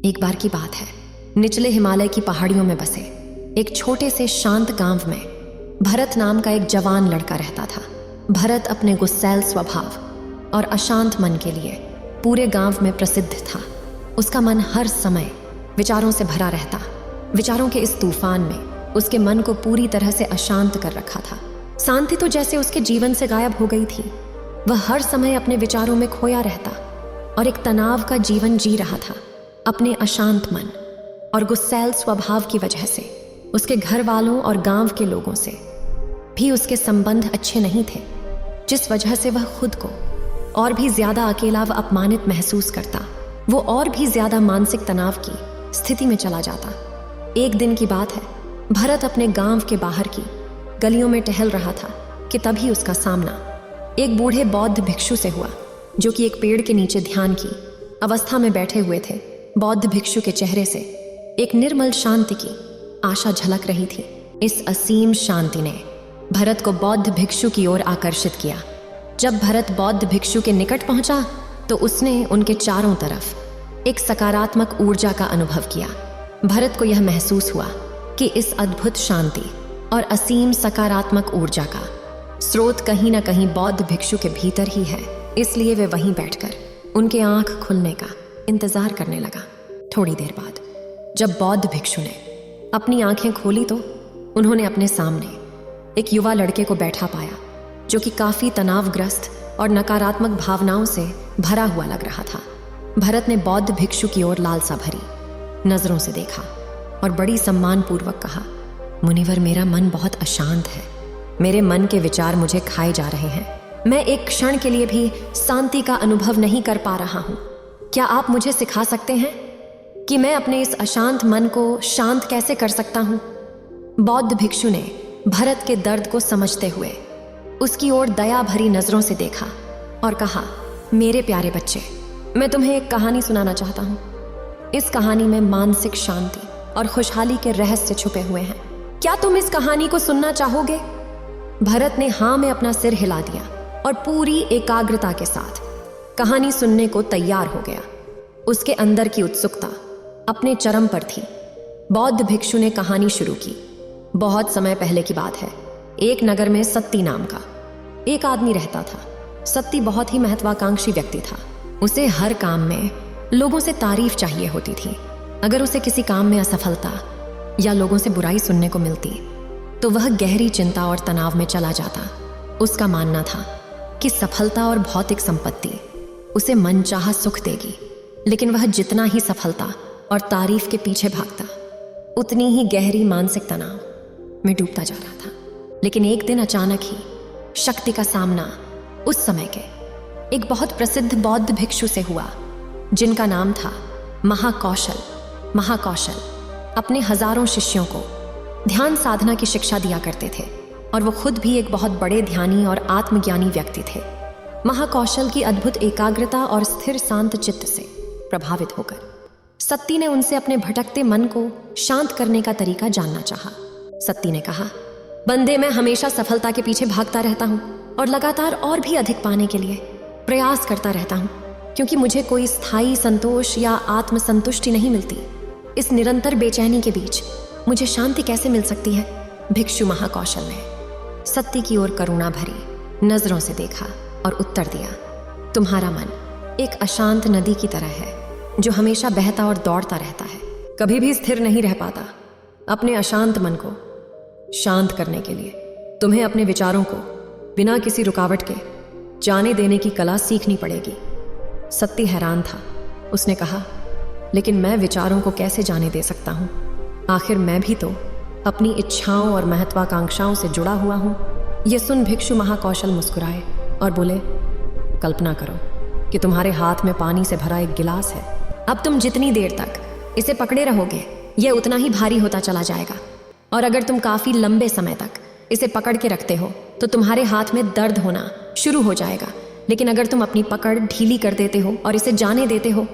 एक बार की बात है, निचले हिमालय की पहाड़ियों में बसे एक छोटे से शांत गांव में भरत नाम का एक जवान लड़का रहता था। भरत अपने गुस्सैल स्वभाव और अशांत मन के लिए पूरे गांव में प्रसिद्ध था। उसका मन हर समय विचारों से भरा रहता। विचारों के इस तूफान में उसके मन को पूरी तरह से अशांत कर रखा था। शांति तो जैसे उसके जीवन से गायब हो गई थी। वह हर समय अपने विचारों में खोया रहता और एक तनाव का जीवन जी रहा था। अपने अशांत मन और गुस्सैल स्वभाव की वजह से उसके घर वालों और गांव के लोगों से भी उसके संबंध अच्छे नहीं थे, जिस वजह से वह खुद को और भी ज्यादा अकेला व अपमानित महसूस करता। वो और भी ज्यादा मानसिक तनाव की स्थिति में चला जाता। एक दिन की बात है, भरत अपने गांव के बाहर की गलियों में टहल रहा था कि तभी उसका सामना एक बूढ़े बौद्ध भिक्षु से हुआ, जो कि एक पेड़ के नीचे ध्यान की अवस्था में बैठे हुए थे। बौद्ध भिक्षु के चेहरे से एक निर्मल शांति की आशा झलक रही थी। इस असीम शांति ने भरत को बौद्ध भिक्षु की ओर आकर्षित किया। जब भरत बौद्ध भिक्षु के निकट पहुंचा तो उसने उनके चारों तरफ एक सकारात्मक ऊर्जा का अनुभव किया। भरत को यह महसूस हुआ कि इस अद्भुत शांति और असीम सकारात्मक ऊर्जा का स्रोत कहीं ना कहीं बौद्ध भिक्षु के भीतर ही है। इसलिए वे वहीं बैठकर उनके आंख खुलने का इंतजार करने लगा। थोड़ी देर बाद जब बौद्ध भिक्षु ने अपनी आंखें खोली तो उन्होंने अपने सामने एक युवा लड़के को बैठा पाया, जो कि काफी तनावग्रस्त और नकारात्मक भावनाओं से भरा हुआ लग रहा था। भरत ने बौद्ध भिक्षु की ओर लालसा भरी नजरों से देखा और बड़ी सम्मानपूर्वक कहा, मुनिवर, मेरा मन बहुत अशांत है। मेरे मन के विचार मुझे खाए जा रहे हैं। मैं एक क्षण के लिए भी शांति का अनुभव नहीं कर पा रहा हूं। क्या आप मुझे सिखा सकते हैं कि मैं अपने इस अशांत मन को शांत कैसे कर सकता हूं? बौद्ध भिक्षु ने भरत के दर्द को समझते हुए उसकी ओर दया भरी नजरों से देखा और कहा, मेरे प्यारे बच्चे, मैं तुम्हें एक कहानी सुनाना चाहता हूं। इस कहानी में मानसिक शांति और खुशहाली के रहस्य छुपे हुए हैं। क्या तुम इस कहानी को सुनना चाहोगे? भरत ने हाँ में अपना सिर हिला दिया और पूरी एकाग्रता के साथ कहानी सुनने को तैयार हो गया। उसके अंदर की उत्सुकता अपने चरम पर थी। बौद्ध भिक्षु ने कहानी शुरू की। बहुत समय पहले की बात है। एक नगर में सत्ती नाम का एक आदमी रहता था। सत्ती बहुत ही महत्वाकांक्षी व्यक्ति था। उसे हर काम में लोगों से तारीफ चाहिए होती थी। अगर उसे किसी काम में असफलता या लोगों से बुराई सुनने को मिलती तो वह गहरी चिंता और तनाव में चला जाता। उसका मानना था कि सफलता और भौतिक संपत्ति उसे मनचाहा सुख देगी, लेकिन वह जितना ही सफलता और तारीफ के पीछे भागता, उतनी ही गहरी मानसिक तनाव में डूबता जा रहा था। लेकिन एक दिन अचानक ही शक्ति का सामना उस समय के एक बहुत प्रसिद्ध बौद्ध भिक्षु से हुआ, जिनका नाम था महाकौशल। महाकौशल अपने हजारों शिष्यों को ध्यान साधना की शिक्षा दिया करते थे और वो खुद भी एक बहुत बड़े ध्यानी और आत्मज्ञानी व्यक्ति थे। महाकौशल की अद्भुत एकाग्रता और स्थिर शांत चित्त से प्रभावित होकर सत्ती ने उनसे अपने भटकते मन को शांत करने का तरीका जानना चाहा। सत्ती ने कहा, बंदे, मैं हमेशा सफलता के पीछे भागता रहता हूँ और लगातार और भी अधिक पाने के लिए प्रयास करता रहता हूँ, क्योंकि मुझे कोई स्थायी संतोष या आत्मसंतुष्टि नहीं मिलती। इस निरंतर बेचैनी के बीच मुझे शांति कैसे मिल सकती है? भिक्षु महाकौशल ने सत्ती की ओर करुणा भरी नजरों से देखा और उत्तर दिया, तुम्हारा मन एक अशांत नदी की तरह है, जो हमेशा बहता और दौड़ता रहता है, कभी भी स्थिर नहीं रह पाता। अपने अशांत मन को शांत करने के लिए तुम्हें अपने विचारों को बिना किसी रुकावट के जाने देने की कला सीखनी पड़ेगी। सत्ती हैरान था। उसने कहा, लेकिन मैं विचारों को कैसे जाने दे सकता हूँ? आखिर मैं भी तो अपनी इच्छाओं और महत्वाकांक्षाओं से जुड़ा हुआ हूँ। यह सुन भिक्षु महाकौशल मुस्कुराए और बोले, कल्पना करो कि तुम्हारे हाथ में पानी से भरा एक गिलास है। अब तुम जितनी देर तक इसे पकड़े रहोगे, यह उतना ही भारी होता चला जाएगा। और अगर तुम काफी लंबे समय तक इसे पकड़ के रखते हो तो तुम्हारे हाथ में दर्द होना शुरू हो जाएगा। लेकिन अगर तुम अपनी पकड़ ढीली कर देते हो और इसे जाने देते हो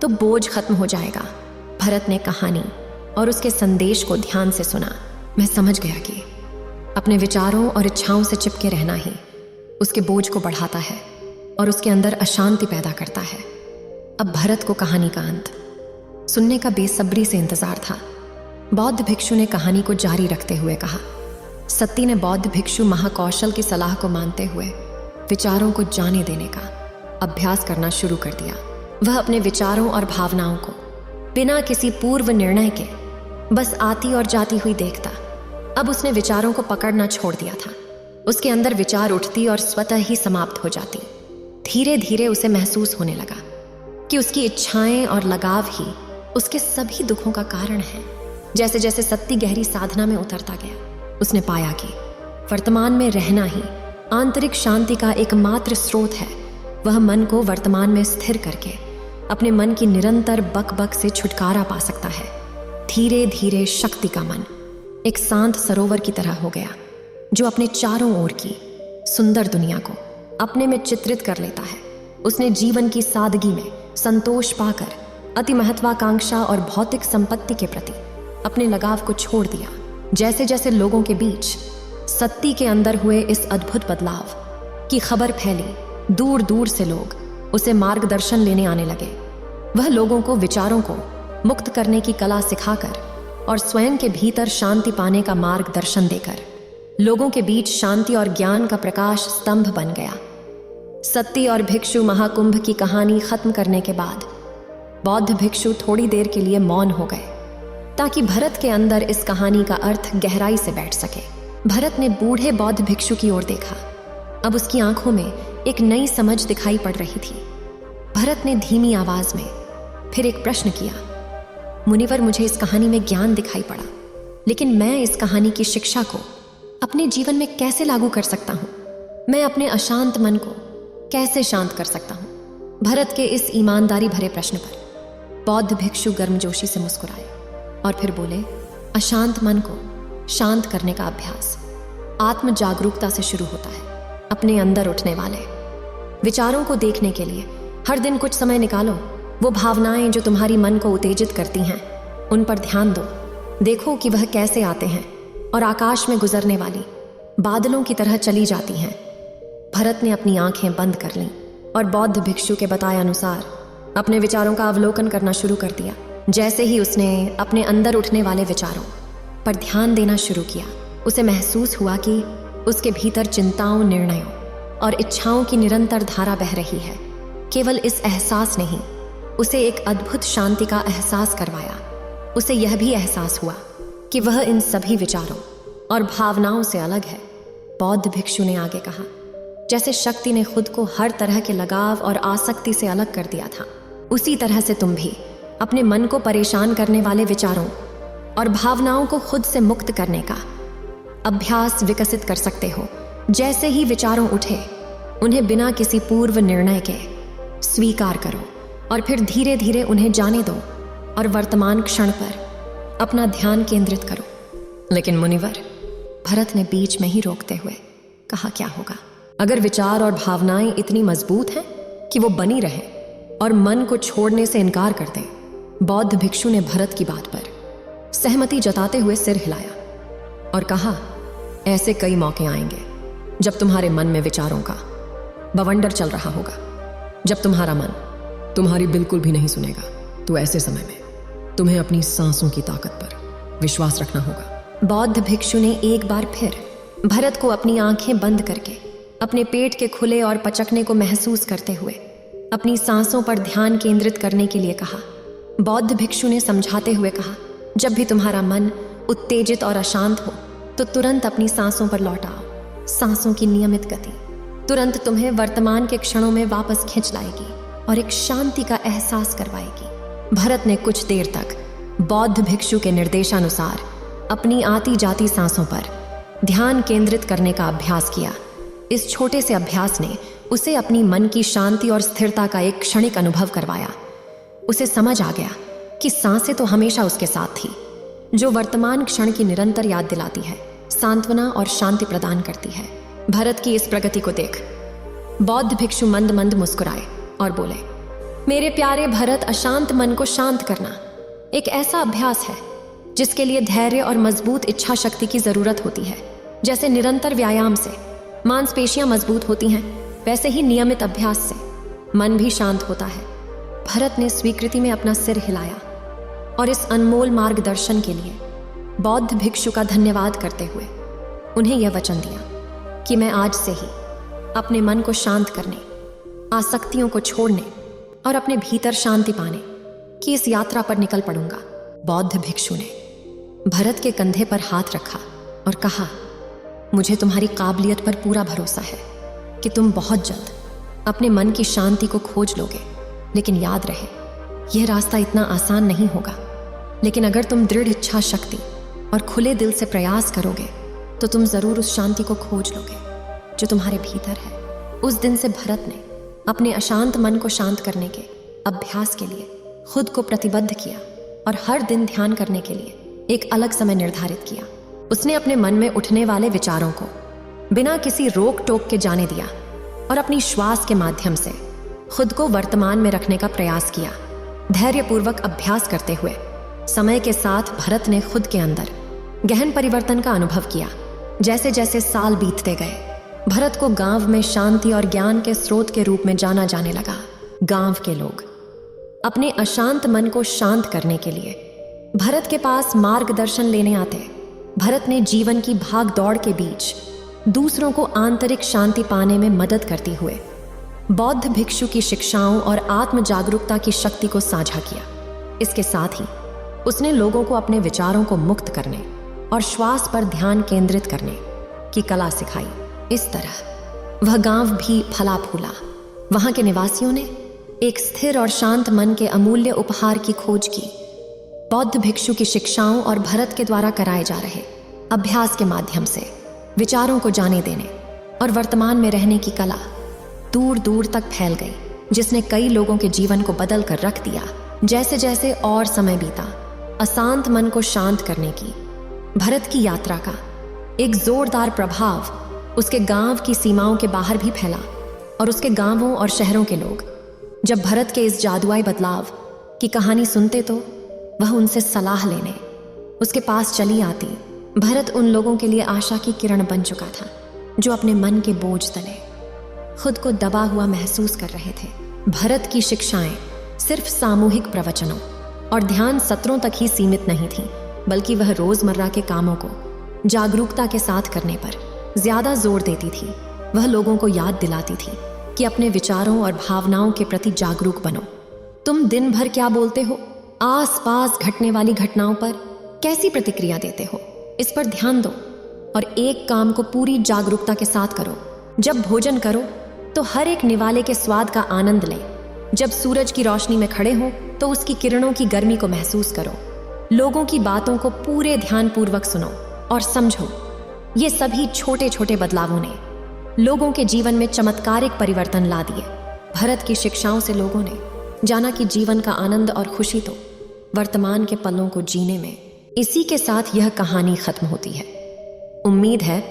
तो बोझ खत्म हो जाएगा। भरत ने कहानी और उसके संदेश को ध्यान से सुना। मैं समझ गया कि अपने विचारों और इच्छाओं से चिपके रहना ही उसके बोझ को बढ़ाता है और उसके अंदर अशांति पैदा करता है। अब भरत को कहानी का अंत सुनने का बेसब्री से इंतजार था। बौद्ध भिक्षु ने कहानी को जारी रखते हुए कहा। सत्ती ने बौद्ध भिक्षु महाकौशल की सलाह को मानते हुए विचारों को जाने देने का अभ्यास करना शुरू कर दिया। वह अपने विचारों और भावनाओं को बिना किसी पूर्व निर्णय के बस आती और जाती हुई देखता। अब उसने विचारों को पकड़ना छोड़ दिया था। उसके अंदर विचार उठती और स्वतः ही समाप्त हो जाती। धीरे धीरे उसे महसूस होने लगा कि उसकी इच्छाएं और लगाव ही उसके सभी दुखों का कारण है। जैसे जैसे सत्ती गहरी साधना में उतरता गया, उसने पाया कि वर्तमान में रहना ही आंतरिक शांति का एकमात्र स्रोत है। वह मन को वर्तमान में स्थिर करके अपने मन की निरंतर बकबक से छुटकारा पा सकता है। धीरे धीरे शक्ति का मन एक शांत सरोवर की तरह हो गया, जो अपने चारों ओर की सुंदर दुनिया को अपने में चित्रित कर लेता है। उसने जीवन की सादगी में संतोष पाकर अति महत्वाकांक्षा और भौतिक संपत्ति के प्रति अपने लगाव को छोड़ दिया। जैसे जैसे लोगों के बीच सत्ती के अंदर हुए इस अद्भुत बदलाव की खबर फैली, दूर दूर से लोग उसे मार्गदर्शन लेने आने लगे। वह लोगों को विचारों को मुक्त करने की कला सिखाकर और स्वयं के भीतर शांति पाने का मार्गदर्शन देकर लोगों के बीच शांति और ज्ञान का प्रकाश स्तंभ बन गया। सत्ती और भिक्षु महाकुंभ की कहानी खत्म करने के बाद बौद्ध भिक्षु थोड़ी देर के लिए मौन हो गए, ताकि भरत के अंदर इस कहानी का अर्थ गहराई से बैठ सके। भरत ने बूढ़े बौद्ध भिक्षु की ओर देखा। अब उसकी आंखों में एक नई समझ दिखाई पड़ रही थी। भरत ने धीमी आवाज में फिर एक प्रश्न किया। मुनिवर, मुझे इस कहानी में ज्ञान दिखाई पड़ा, लेकिन मैं इस कहानी की शिक्षा को अपने जीवन में कैसे लागू कर सकता हूँ? मैं अपने अशांत मन को कैसे शांत कर सकता हूँ? भरत के इस ईमानदारी भरे प्रश्न पर बौद्ध भिक्षु गर्मजोशी से मुस्कुराए और फिर बोले, अशांत मन को शांत करने का अभ्यास आत्म जागरूकता से शुरू होता है। अपने अंदर उठने वाले विचारों को देखने के लिए हर दिन कुछ समय निकालो। वो भावनाएं जो तुम्हारी मन को उत्तेजित करती हैं, उन पर ध्यान दो। देखो कि वह कैसे आते हैं और आकाश में गुजरने वाली बादलों की तरह चली जाती हैं। भरत ने अपनी आंखें बंद कर लीं और बौद्ध भिक्षु के बताए अनुसार अपने विचारों का अवलोकन करना शुरू कर दिया। जैसे ही उसने अपने अंदर उठने वाले विचारों पर ध्यान देना शुरू किया, उसे महसूस हुआ कि उसके भीतर चिंताओं, निर्णयों और इच्छाओं की निरंतर धारा बह रही है। केवल इस एहसास ने ही उसे एक अद्भुत शांति का एहसास करवाया। उसे यह भी एहसास हुआ कि वह इन सभी विचारों और भावनाओं से अलग है। बौद्ध भिक्षु ने आगे कहा, जैसे शक्ति ने खुद को हर तरह के लगाव और आसक्ति से अलग कर दिया था, उसी तरह से तुम भी अपने मन को परेशान करने वाले विचारों और भावनाओं को खुद से मुक्त करने का अभ्यास विकसित कर सकते हो। जैसे ही विचारों उठे, उन्हें बिना किसी पूर्व निर्णय के स्वीकार करो और फिर धीरे धीरे उन्हें जाने दो और वर्तमान क्षण पर अपना ध्यान केंद्रित करो। लेकिन मुनिवर, भरत ने बीच में ही रोकते हुए कहा, क्या होगा अगर विचार और भावनाएं इतनी मजबूत हैं कि वो बनी रहे और मन को छोड़ने से इनकार कर दें? बौद्ध भिक्षु ने भरत की बात पर सहमति जताते हुए सिर हिलाया और कहा, ऐसे कई मौके आएंगे जब तुम्हारे मन में विचारों का बवंडर चल रहा होगा, जब तुम्हारा मन तुम्हारी बिल्कुल भी नहीं सुनेगा। तो ऐसे समय में तुम्हें अपनी सांसों की ताकत पर विश्वास रखना होगा। बौद्ध भिक्षु ने एक बार फिर भरत को अपनी आंखें बंद करके अपने पेट के खुले और पचकने को महसूस करते हुए अपनी सांसों पर ध्यान केंद्रित करने के लिए कहा। बौद्ध भिक्षु ने समझाते हुए कहा, जब भी तुम्हारा मन उत्तेजित और अशांत हो तो तुरंत अपनी सांसों पर लौट आओ। सांसों की नियमित गति तुरंत तुम्हें वर्तमान के क्षणों में वापस खींच लाएगी और एक शांति का एहसास करवाएगी। भरत ने कुछ देर तक बौद्ध भिक्षु के निर्देशानुसार अपनी आती जाती सांसों पर ध्यान केंद्रित करने का अभ्यास किया। इस छोटे से अभ्यास ने उसे अपनी मन की शांति और स्थिरता का एक क्षणिक अनुभव करवाया। उसे समझ आ गया कि सांसें तो हमेशा उसके साथ थी, जो वर्तमान क्षण की निरंतर याद दिलाती है, सांत्वना और शांति प्रदान करती है। भरत की इस प्रगति को देख बौद्ध भिक्षु मंद मंद मुस्कुराए और बोले, मेरे प्यारे भरत, अशांत मन को शांत करना एक ऐसा अभ्यास है जिसके लिए धैर्य और मजबूत इच्छा शक्ति की जरूरत होती है। जैसे निरंतर व्यायाम से मांसपेशियां मजबूत होती हैं, वैसे ही नियमित अभ्यास से मन भी शांत होता है। भरत ने स्वीकृति में अपना सिर हिलाया और इस अनमोल मार्गदर्शन के लिए बौद्ध भिक्षु का धन्यवाद करते हुए उन्हें यह वचन दिया कि मैं आज से ही अपने मन को शांत करने, आसक्तियों को छोड़ने और अपने भीतर शांति पाने की इस यात्रा पर निकल पड़ूंगा। बौद्ध भिक्षु ने भरत के कंधे पर हाथ रखा और कहा, मुझे तुम्हारी काबिलियत पर पूरा भरोसा है कि तुम बहुत जल्द अपने मन की शांति को खोज लोगे। लेकिन याद रहे, यह रास्ता इतना आसान नहीं होगा, लेकिन अगर तुम दृढ़ इच्छा शक्ति और खुले दिल से प्रयास करोगे तो तुम जरूर उस शांति को खोज लोगे जो तुम्हारे भीतर है। उस दिन से भरत ने अपने अशांत मन को शांत करने के अभ्यास के लिए खुद को प्रतिबद्ध किया और हर दिन ध्यान करने के लिए एक अलग समय निर्धारित किया। उसने अपने मन में उठने वाले विचारों को बिना किसी रोक टोक के जाने दिया और अपनी श्वास के माध्यम से खुद को वर्तमान में रखने का प्रयास किया। धैर्यपूर्वक अभ्यास करते हुए समय के साथ भरत ने खुद के अंदर गहन परिवर्तन का अनुभव किया। जैसे जैसे साल बीतते गए, भरत को गांव में शांति और ज्ञान के स्रोत के रूप में जाना जाने लगा। गांव के लोग अपने अशांत मन को शांत करने के लिए भरत के पास मार्गदर्शन लेने आते। भरत ने जीवन की भाग दौड़ के बीच दूसरों को आंतरिक शांति पाने में मदद करते हुए बौद्ध भिक्षु की शिक्षाओं और आत्म जागरूकता की शक्ति को साझा किया। इसके साथ ही उसने लोगों को अपने विचारों को मुक्त करने और श्वास पर ध्यान केंद्रित करने की कला सिखाई। इस तरह वह गांव भी फला फूला। वहां के निवासियों ने एक स्थिर और शांत मन के अमूल्य उपहार की खोज की। बौद्ध भिक्षु की शिक्षाओं और भरत के द्वारा कराए जा रहे अभ्यास के माध्यम से विचारों को जाने देने और वर्तमान में रहने की कला दूर दूर तक फैल गई, जिसने कई लोगों के जीवन को बदल कर रख दिया। जैसे जैसे और समय बीता, अशांत मन को शांत करने की भरत की यात्रा का एक जोरदार प्रभाव उसके गांव की सीमाओं के बाहर भी फैला और उसके गांवों और शहरों के लोग जब भरत के इस जादुई बदलाव की कहानी सुनते तो वह उनसे सलाह लेने उसके पास चली आती। भरत उन लोगों के लिए आशा की किरण बन चुका था जो अपने मन के बोझ तले खुद को दबा हुआ महसूस कर रहे थे। भरत की शिक्षाएं सिर्फ सामूहिक प्रवचनों और ध्यान सत्रों तक ही सीमित नहीं थीं, बल्कि वह रोजमर्रा के कामों को जागरूकता के साथ करने पर ज्यादा जोर देती थी। वह लोगों को याद दिलाती थी कि अपने विचारों और भावनाओं के प्रति जागरूक बनो। तुम दिन भर क्या बोलते हो, आसपास घटने वाली घटनाओं पर कैसी प्रतिक्रिया देते हो, इस पर ध्यान दो और एक काम को पूरी जागरूकता के साथ करो। जब भोजन करो तो हर एक निवाले के स्वाद का आनंद लें। जब सूरज की रोशनी में खड़े हो तो उसकी किरणों की गर्मी को महसूस करो। लोगों की बातों को पूरे ध्यानपूर्वक सुनो और समझो। ये सभी छोटे छोटे बदलावों ने लोगों के जीवन में चमत्कारिक परिवर्तन ला दिए। भरत की शिक्षाओं से लोगों ने जाना कि जीवन का आनंद और खुशी तो वर्तमान के पलों को जीने में। इसी के साथ यह कहानी खत्म होती है। उम्मीद है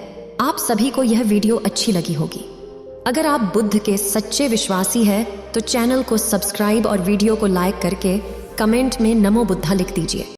आप सभी को यह वीडियो अच्छी लगी होगी। अगर आप बुद्ध के सच्चे विश्वासी हैं तो चैनल को सब्सक्राइब और वीडियो को लाइक करके कमेंट में नमो बुद्धा लिख दीजिए।